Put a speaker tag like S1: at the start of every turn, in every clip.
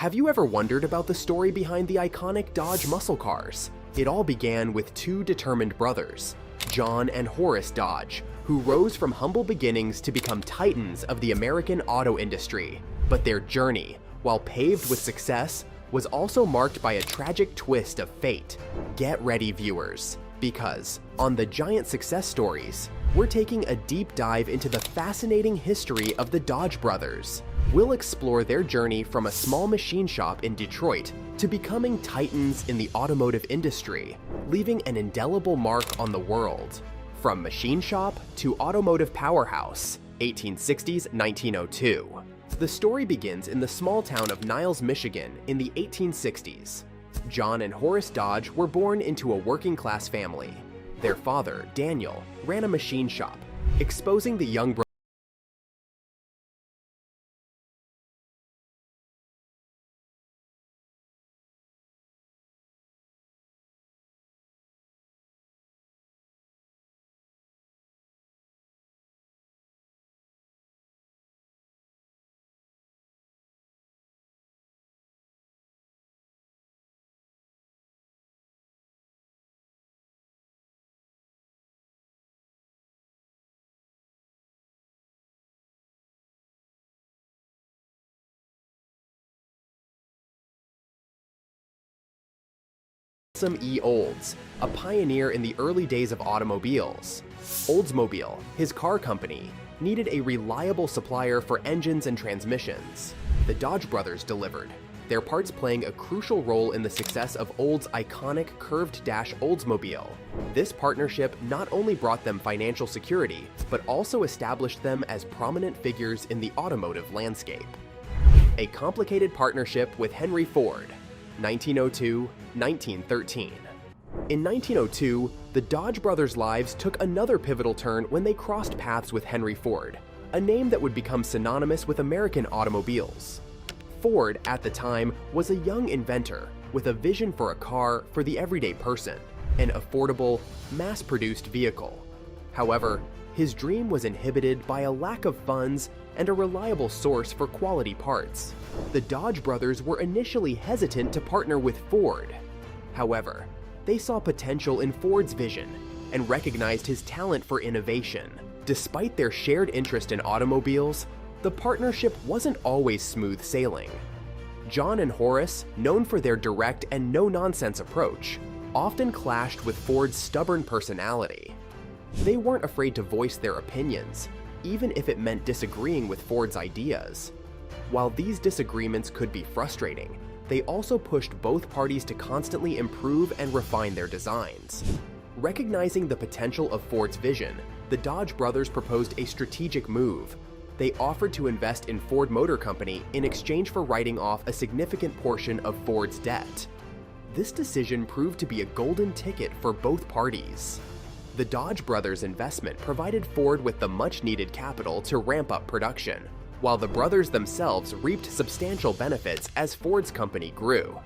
S1: Have you ever wondered about the story behind the iconic Dodge muscle cars? It all began with two determined brothers, John and Horace Dodge, who rose from humble beginnings to become titans of the American auto industry. But their journey, while paved with success, was also marked by a tragic twist of fate. Get ready, viewers, because on the Giant Success Stories, we're taking a deep dive into the fascinating history of the Dodge brothers. We'll explore their journey from a small machine shop in Detroit to becoming titans in the automotive industry, leaving an indelible mark on the world. From machine shop to automotive powerhouse, 1860s-1902. The story begins in the small town of Niles, Michigan in the 1860s. John and Horace Dodge were born into a working-class family. Their father, Daniel, ran a machine shop, exposing the young brother E. Olds, a pioneer in the early days of automobiles. Oldsmobile, his car company, needed a reliable supplier for engines and transmissions. The Dodge brothers delivered, their parts playing a crucial role in the success of Olds' iconic curved-dash Oldsmobile. This partnership not only brought them financial security, but also established them as prominent figures in the automotive landscape. A complicated partnership with Henry Ford, 1902-1913. In 1902, the Dodge brothers' lives took another pivotal turn when they crossed paths with Henry Ford, a name that would become synonymous with American automobiles. Ford, at the time, was a young inventor with a vision for a car for the everyday person, an affordable, mass-produced vehicle. However, his dream was inhibited by a lack of funds and a reliable source for quality parts. The Dodge brothers were initially hesitant to partner with Ford. However, they saw potential in Ford's vision and recognized his talent for innovation. Despite their shared interest in automobiles, the partnership wasn't always smooth sailing. John and Horace, known for their direct and no-nonsense approach, often clashed with Ford's stubborn personality. They weren't afraid to voice their opinions, even if it meant disagreeing with Ford's ideas. While these disagreements could be frustrating, they also pushed both parties to constantly improve and refine their designs. Recognizing the potential of Ford's vision, the Dodge brothers proposed a strategic move. They offered to invest in Ford Motor Company in exchange for writing off a significant portion of Ford's debt. This decision proved to be a golden ticket for both parties. The Dodge brothers' investment provided Ford with the much-needed capital to ramp up production, while the brothers themselves reaped substantial benefits as Ford's company grew.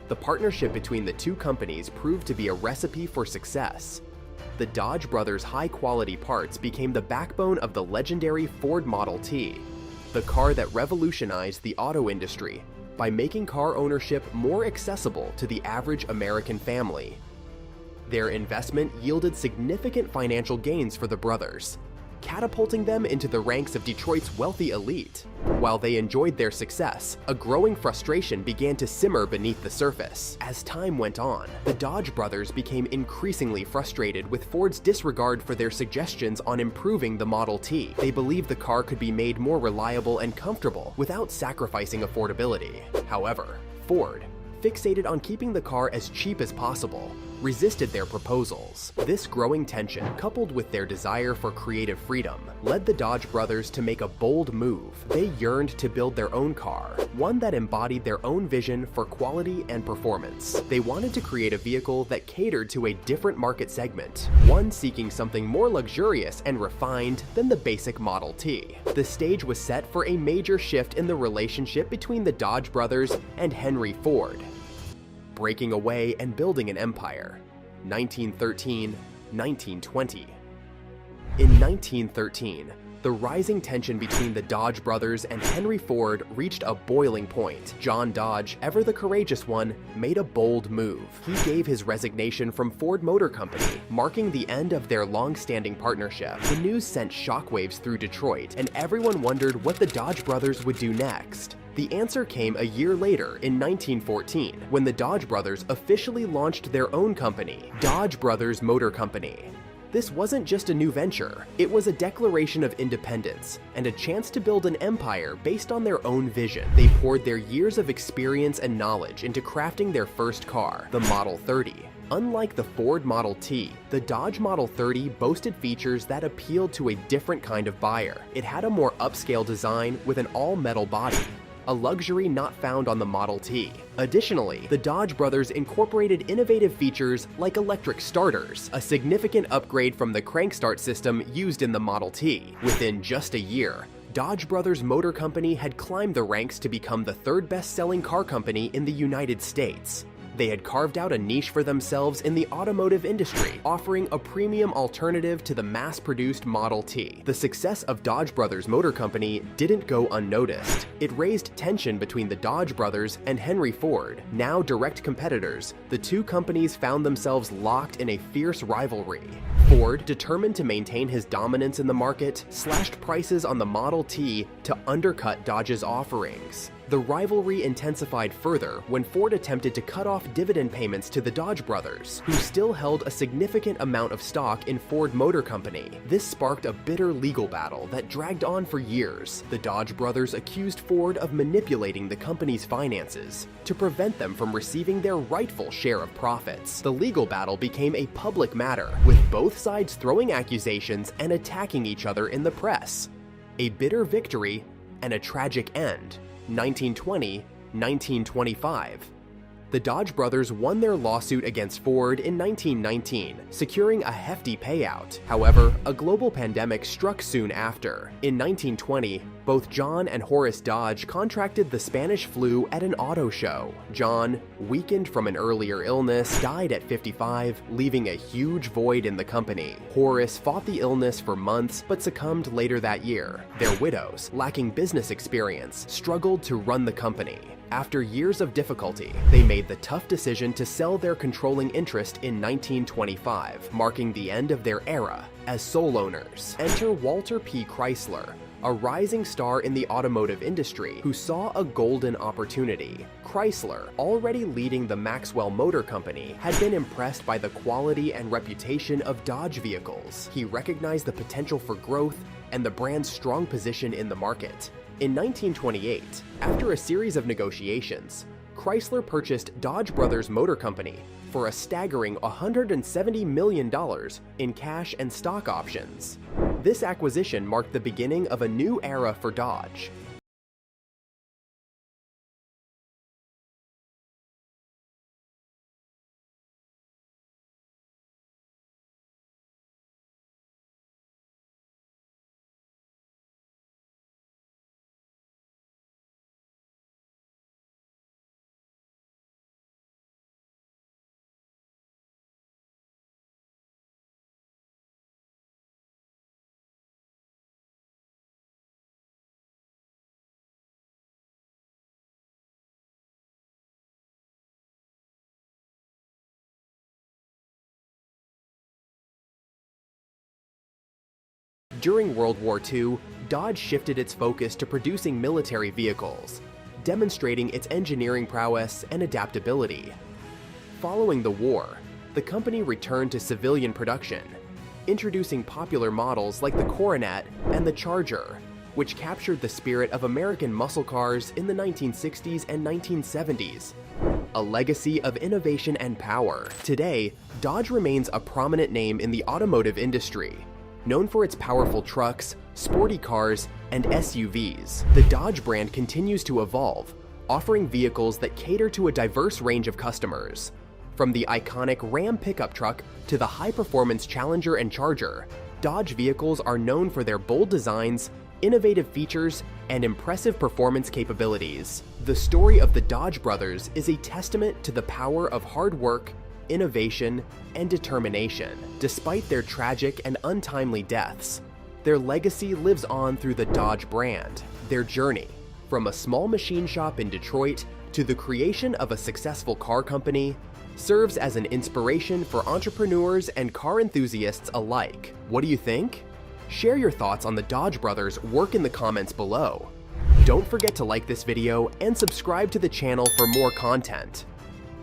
S1: The partnership between the two companies proved to be a recipe for success. The Dodge brothers' high-quality parts became the backbone of the legendary Ford Model T, the car that revolutionized the auto industry by making car ownership more accessible to the average American family. Their investment yielded significant financial gains for the brothers, catapulting them into the ranks of Detroit's wealthy elite. While they enjoyed their success, a growing frustration began to simmer beneath the surface. As time went on, the Dodge brothers became increasingly frustrated with Ford's disregard for their suggestions on improving the Model T. They believed the car could be made more reliable and comfortable without sacrificing affordability. However, Ford, fixated on keeping the car as cheap as possible, resisted their proposals. This growing tension, coupled with their desire for creative freedom, led the Dodge brothers to make a bold move. They yearned to build their own car, one that embodied their own vision for quality and performance. They wanted to create a vehicle that catered to a different market segment, one seeking something more luxurious and refined than the basic Model T. The stage was set for a major shift in the relationship between the Dodge brothers and Henry Ford. Breaking away and building an empire, 1913-1920. In 1913, The rising tension between the Dodge brothers and Henry Ford reached a boiling point. John Dodge, ever the courageous one, made a bold move. He gave his resignation from Ford Motor Company, marking the end of their long-standing partnership. The news sent shockwaves through Detroit, and everyone wondered what the Dodge brothers would do next. The answer came a year later, in 1914, when the Dodge brothers officially launched their own company, Dodge Brothers Motor Company. This wasn't just a new venture, it was a declaration of independence and a chance to build an empire based on their own vision. They poured their years of experience and knowledge into crafting their first car, the Model 30. Unlike the Ford Model T, the Dodge Model 30 boasted features that appealed to a different kind of buyer. It had a more upscale design with an all-metal body, a luxury not found on the Model T. Additionally, the Dodge brothers incorporated innovative features like electric starters, a significant upgrade from the crank start system used in the Model T. Within just a year, Dodge Brothers Motor Company had climbed the ranks to become the third best-selling car company in the United States. They had carved out a niche for themselves in the automotive industry, offering a premium alternative to the mass-produced Model T. The success of Dodge Brothers Motor Company didn't go unnoticed. It raised tension between the Dodge brothers and Henry Ford. Now direct competitors, the two companies found themselves locked in a fierce rivalry. Ford, determined to maintain his dominance in the market, slashed prices on the Model T to undercut Dodge's offerings. The rivalry intensified further when Ford attempted to cut off dividend payments to the Dodge brothers, who still held a significant amount of stock in Ford Motor Company. This sparked a bitter legal battle that dragged on for years. The Dodge brothers accused Ford of manipulating the company's finances to prevent them from receiving their rightful share of profits. The legal battle became a public matter, with both sides throwing accusations and attacking each other in the press. A bitter victory and a tragic end. 1920-1925. The Dodge brothers won their lawsuit against Ford in 1919, securing a hefty payout. However, a global pandemic struck soon after. In 1920, both John and Horace Dodge contracted the Spanish flu at an auto show. John, weakened from an earlier illness, died at 55, leaving a huge void in the company. Horace fought the illness for months but succumbed later that year. Their widows, lacking business experience, struggled to run the company. After years of difficulty, they made the tough decision to sell their controlling interest in 1925, marking the end of their era as sole owners. Enter Walter P. Chrysler, a rising star in the automotive industry who saw a golden opportunity. Chrysler, already leading the Maxwell Motor Company, had been impressed by the quality and reputation of Dodge vehicles. He recognized the potential for growth and the brand's strong position in the market. In 1928, after a series of negotiations, Chrysler purchased Dodge Brothers Motor Company for a staggering $170 million in cash and stock options. This acquisition marked the beginning of a new era for Dodge. During World War II, Dodge shifted its focus to producing military vehicles, demonstrating its engineering prowess and adaptability. Following the war, the company returned to civilian production, introducing popular models like the Coronet and the Charger, which captured the spirit of American muscle cars in the 1960s and 1970s. A legacy of innovation and power. Today, Dodge remains a prominent name in the automotive industry, known for its powerful trucks, sporty cars, and SUVs. The Dodge brand continues to evolve, offering vehicles that cater to a diverse range of customers. From the iconic Ram pickup truck to the high-performance Challenger and Charger, Dodge vehicles are known for their bold designs, innovative features, and impressive performance capabilities. The story of the Dodge brothers is a testament to the power of hard work, innovation, and determination. Despite their tragic and untimely deaths, Their legacy lives on through the Dodge brand. Their journey, from a small machine shop in Detroit to the creation of a successful car company, serves as an inspiration for entrepreneurs and car enthusiasts alike. What do you think? Share your thoughts on the Dodge brothers' work in the comments below. Don't forget to like this video and subscribe to the channel for more content.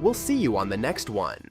S1: We'll see you on the next one.